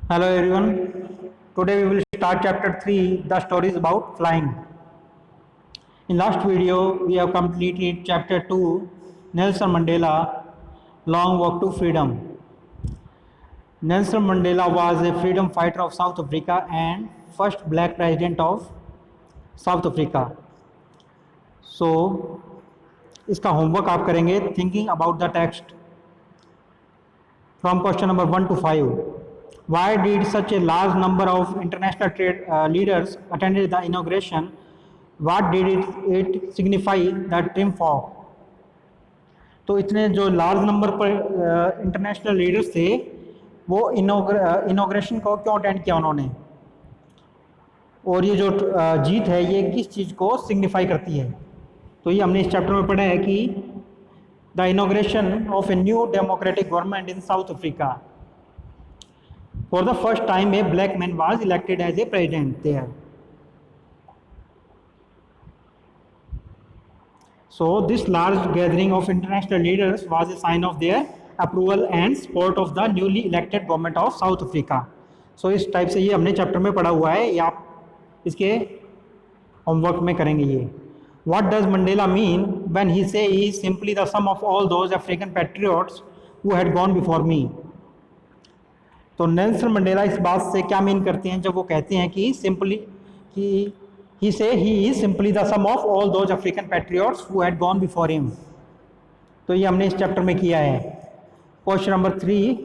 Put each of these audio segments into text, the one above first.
Hello everyone. Today we will start chapter 3, the stories about flying. In last video we have completed chapter 2, Nelson Mandela, Long Walk to Freedom. Nelson Mandela was a freedom fighter of South Africa and first black president of South Africa. So इसका homework आप करेंगे thinking about the text from question number 1 to 5. Why did such a large number of international trade leaders attended the inauguration? What did it signify the triumph of? तो इतने जो large number पर international leaders थे वो inauguration को क्यों attend किया उन्होंने, और ये जो जीत है ये किस चीज़ को सिग्निफाई करती है. तो ये हमने इस चैप्टर में पढ़ा है कि the inauguration of a new democratic government in south Africa. For the first time, a black man was elected as a president there. So this large gathering of international leaders was a sign of their approval and support of the newly elected government of South Africa. So इस type से ये हमने chapter में पढ़ा हुआ है, ये आप इसके होमवर्क में करेंगे. ये What does Mandela mean when he say he is simply the sum of all those African patriots who had gone before me? तो नेल्सन मंडेला इस बात से क्या मीन करते हैं जब वो कहते हैं कि सिंपली कि he is simply the sum of all those African patriots who had gone before him. तो ये हमने इस चैप्टर में किया है. Question number 3,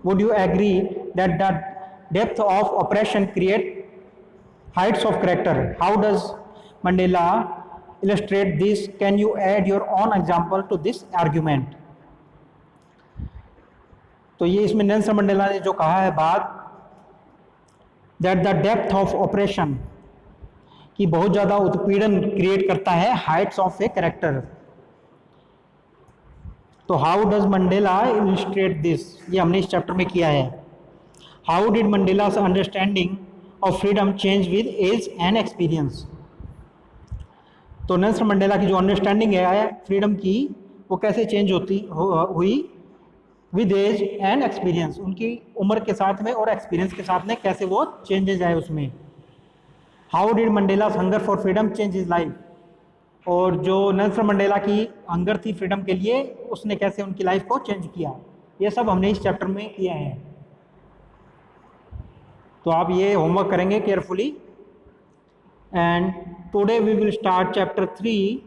would you agree that the depth of operation create heights of character? How does Mandela illustrate this? Can you add your own example to this argument? तो ये इसमें नेल्सन मंडेला ने जो कहा है बात, that the depth of oppression, कि बहुत ज़्यादा उत्पीड़न क्रिएट करता है हाइट्स ऑफ ए कैरेक्टर. तो how does Mandela illustrate this? ये हमने इस चैप्टर में किया है. How did Mandela's understanding of freedom change with age and experience? तो नेल्सन मंडेला की जो अंडरस्टैंडिंग है फ्रीडम की वो कैसे चेंज हुई विद एज एंड एक्सपीरियंस, उनकी उम्र के साथ में और एक्सपीरियंस के साथ में कैसे वो चेंजेज आए उसमें. How did Mandela's hunger for freedom change his life? और जो नेल्सन मंडेला की हंगर थी फ्रीडम के लिए उसने कैसे उनकी लाइफ को चेंज किया, ये सब हमने इस चैप्टर में किया है. तो आप ये होमवर्क करेंगे carefully. And today we will start chapter 3,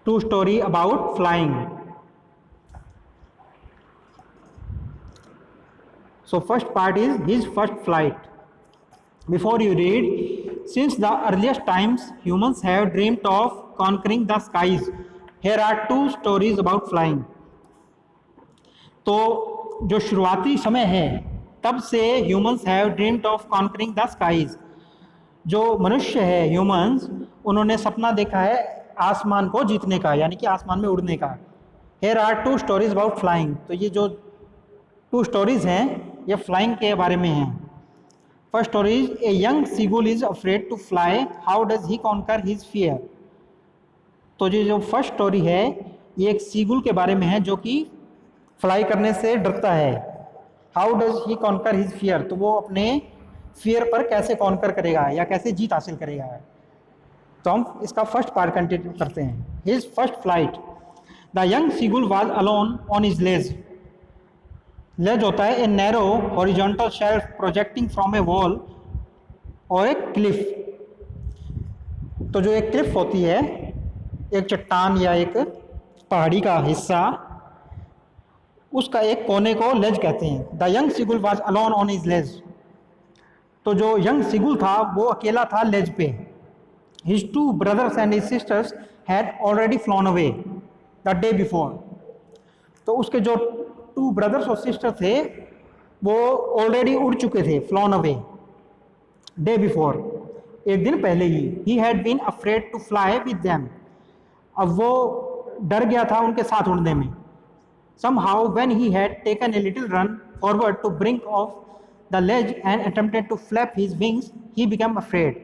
true story about flying. So first part is his first flight. Before you read, since the earliest times humans have dreamed of conquering the skies, here are two stories about flying. तो जो शुरुआती समय है तब से humans have dreamed of conquering the skies. जो मनुष्य है humans, उन्होंने सपना देखा है आसमान को जीतने का, यानी कि आसमान में उड़ने का. Here are two stories about flying. तो ये जो टू स्टोरीज हैं ये फ्लाइंग के बारे में हैं. First story is a young seagull is afraid to fly, how does he conquer his fear. तो ये जो फर्स्ट स्टोरी है ये एक सीगुल के बारे में है जो कि फ्लाई करने से डरता है. How does he conquer his fear, तो वो अपने फियर पर कैसे कॉन्कर करेगा या कैसे जीत हासिल करेगा. तो हम इसका फर्स्ट पार्ट कंटिन्यू करते हैं. His first flight. The young seagull was alone on his ledge. Ledge होता है a narrow horizontal shelf projecting from a wall और ए क्लिफ. तो जो एक क्लिफ होती है, एक चट्टान या एक पहाड़ी का हिस्सा, उसका एक कोने को लेज कहते हैं. The young seagull was alone on his ledge. तो जो यंग सीगुल था वो अकेला था लेज पे. His two brothers and his sisters had already flown away the day before. तो उसके जो टू ब्रदर्स और सिस्टर थे वो ऑलरेडी उड़ चुके थे, फ्लॉन अवे डे बिफोर, एक दिन पहले ही. He had been afraid to fly with them. अब वो डर गया था उनके साथ उड़ने में. Somehow when he had taken a little run forward to brink of the ledge and attempted to flap his wings, he became afraid.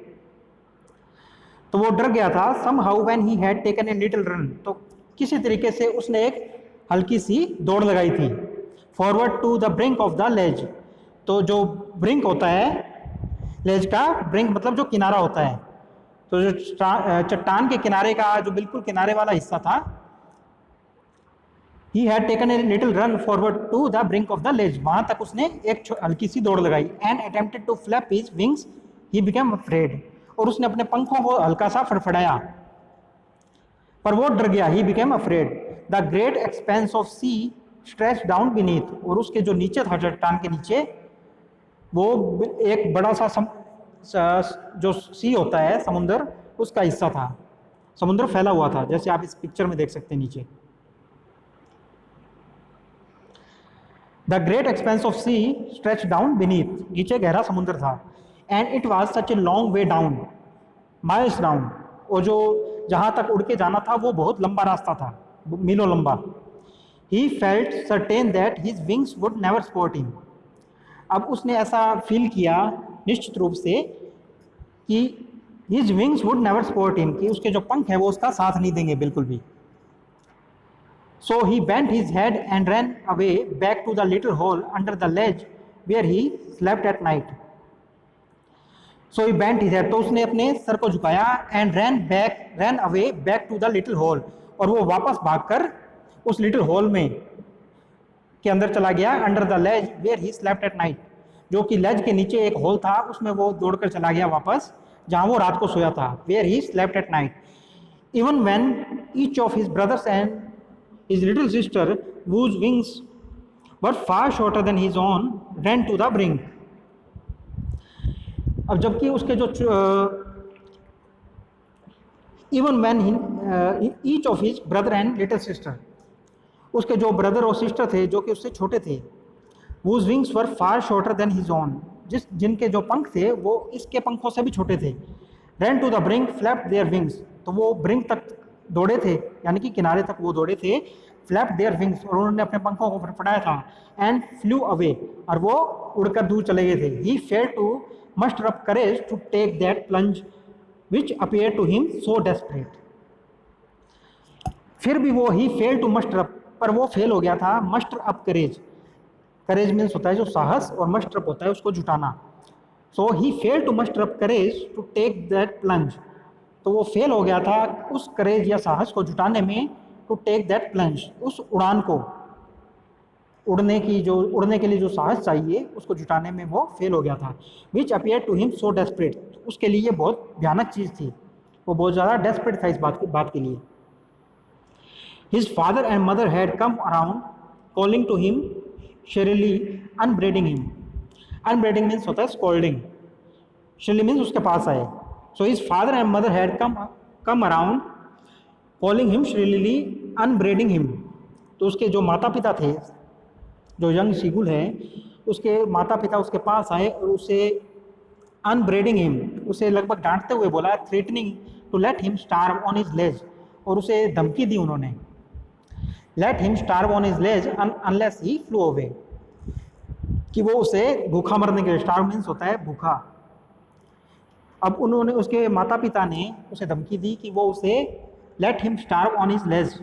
तो वो डर गया था. Somehow when he had taken a little run, तो किसी तरीके से उसने एक हल्की सी दौड़ लगाई थी। Forward to the brink of the ledge, तो जो ब्रिंक होता है, लेज का ब्रिंक मतलब जो किनारा होता है, तो जो चट्टान के किनारे का जो बिल्कुल किनारे वाला हिस्सा था, he had taken a little run forward to the brink of the ledge, वहां तक उसने एक हल्की सी दौड़ लगाई। and attempted to flap his wings, he became afraid, और उसने अपने पंखों को हल्का सा फड़फड़ाया, पर वो डर गया। he became afraid, the great expanse of sea stretched down beneath, और उसके जो नीचे था, चट्टान के नीचे, वो एक बड़ा सा जो सी होता है, समुद्र, उसका हिस्सा था, समुद्र फैला हुआ था, जैसे आप इस पिक्चर में देख सकते हैं नीचे। The great expanse of sea stretch down beneath, नीचे गहरा समुद्र था। And it was such a long way down, miles down, और जो जहाँ तक उड़ के जाना था वो बहुत लंबा रास्ता था, मीलों लंबा। He felt certain that his wings would never support him, अब उसने ऐसा फील किया निश्चित रूप से कि his wings would never support him, कि उसके जो पंख हैं वो उसका साथ नहीं देंगे बिल्कुल भी। So he bent his head and ran away back to the little hole under the ledge where he slept at night. So he bent his head, तो उसने अपने सर को झुकाया, and ran away back to the little hole, और वो वापस भागकर उस little hole में के अंदर चला गया, under the ledge where he slept at night, जो कि ledge के नीचे एक होल था, उसमें वो दौड़कर चला गया वापस, जहाँ वो रात को सोया था, where he slept at night. Even when each of his brothers and his little sister, whose wings were far shorter than his own, ran to the brink. अब जबकि उसके जो even when each of his brother and little sister, उसके जो brother और sister थे जो कि उससे छोटे थे, whose wings were far shorter than his own, जिनके जो पंख थे वो इसके पंखों से भी छोटे थे, ran to the brink, flapped their wings, तो वो ब्रिंक तक दौड़े थे, यानी कि किनारे तक वो दौड़े थे, फ्लैप देयर विंग्स, और उन्होंने अपने पंखों को फड़फड़ाया था, एंड फ्लू अवे, और वो उड़कर दूर चले गए थे। He failed to muster up courage to take that plunge which appear to him so desperate, फिर भी वो he fail to muster up, पर वो फेल हो गया था muster up courage. Courage means होता है जो साहस, और मस्टर अप होता है उसको जुटाना। So he fail to muster up courage to take that plunge, तो वो फेल हो गया था उस करेज या साहस को जुटाने में, टू टेक दैट प्लंज, उस उड़ान को, उड़ने के लिए जो साहस चाहिए उसको जुटाने में वो फेल हो गया था। Which appear to him so desperate, उसके लिए बहुत भयानक चीज़ थी, वो बहुत ज़्यादा डेस्परेट था इस बात के लिए। His father and mother had come around calling to him shrilly, upbraiding him, upbraiding means होता है स्कॉल्डिंग, शेरिली मीन्स उसके पास आए। So his father and mother had come around calling him shrilly, unbraiding him, तो उसके जो माता पिता थे, जो यंग सीगुल है, उसके माता पिता उसके पास आए और उसे अनब्रेडिंग हिम, उसे लगभग डांटते हुए बोला, threatening to let him starve on his ledge, और उसे धमकी दी उन्होंने, let him starve on his ledge unless he flew away, कि वो उसे भूखा मरने के लिए, स्टार्व मीन्स होता है भूखा। अब उन्होंने, उसके माता पिता ने उसे धमकी दी कि वो उसे let him starve on his ledge,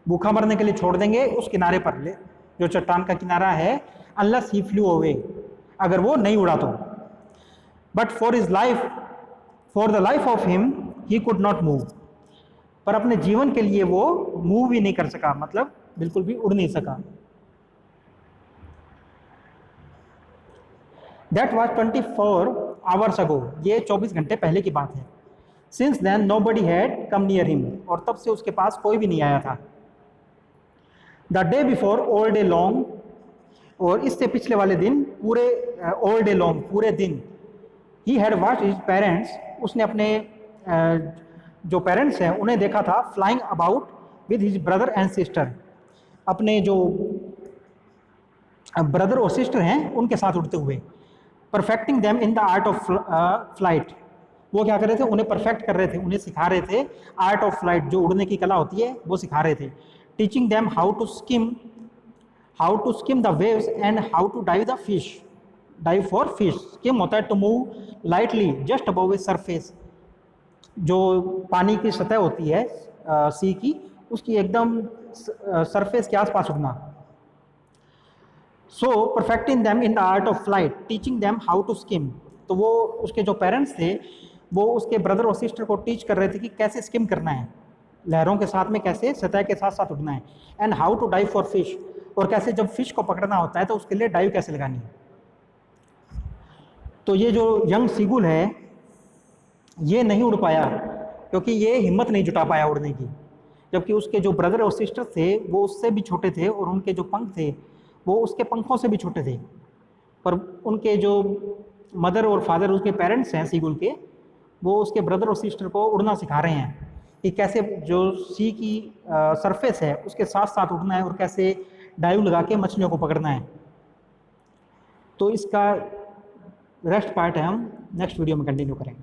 भूखा मरने के लिए छोड़ देंगे उस किनारे पर, जो चट्टान का किनारा है, अनलेस ही फ्लू अवे, अगर वो नहीं उड़ा तो। But for the life of him he could not move, पर अपने जीवन के लिए वो मूव ही नहीं कर सका, मतलब बिल्कुल भी उड़ नहीं सका। दैट वॉज 24 hours ago, ये 24 घंटे पहले की बात है। Since then nobody had come near him, और तब से उसके पास कोई भी नहीं आया था। The day before all day long, और इससे पिछले वाले दिन पूरे, ऑल डे लॉन्ग पूरे दिन, he had watched his parents, उसने अपने जो पेरेंट्स हैं उन्हें देखा था, flying about with his brother and sister, अपने जो ब्रदर और सिस्टर हैं उनके साथ उड़ते हुए, perfecting them in the art of flight, वो क्या कर रहे थे, उन्हें परफेक्ट कर रहे थे, उन्हें सिखा रहे थे आर्ट ऑफ फ्लाइट, जो उड़ने की कला होती है वो सिखा रहे थे। Teaching them how to skim the waves and how to dive the fish, dive for fish, skim होता है to move lightly just above a surface, जो पानी की सतह होती है सी की, उसकी एकदम सरफेस के आसपास उड़ना। So perfecting them in the art of flight, teaching them how to skim. तो वो उसके जो पेरेंट्स थे वो उसके ब्रदर और सिस्टर को टीच कर रहे थे कि कैसे स्किम करना है, लहरों के साथ में कैसे सतह के साथ साथ उड़ना है, and how to dive for fish, और कैसे जब फिश को पकड़ना होता है तो उसके लिए डाइव कैसे लगानी है। तो ये जो यंग सीगुल है ये नहीं उड़ पाया क्योंकि ये हिम्मत नहीं जुटा पाया उड़ने की, जबकि उसके जो ब्रदर और सिस्टर थे वो उससे भी छोटे थे और उनके जो पंख थे वो उसके पंखों से भी छोटे थे। पर उनके जो मदर और फादर, उसके पेरेंट्स हैं सीगुल के, वो उसके ब्रदर और सिस्टर को उड़ना सिखा रहे हैं कि कैसे जो सी की सरफेस है उसके साथ साथ उड़ना है और कैसे डाइव लगा के मछलियों को पकड़ना है। तो इसका रेस्ट पार्ट है हम नेक्स्ट वीडियो में कंटिन्यू करेंगे।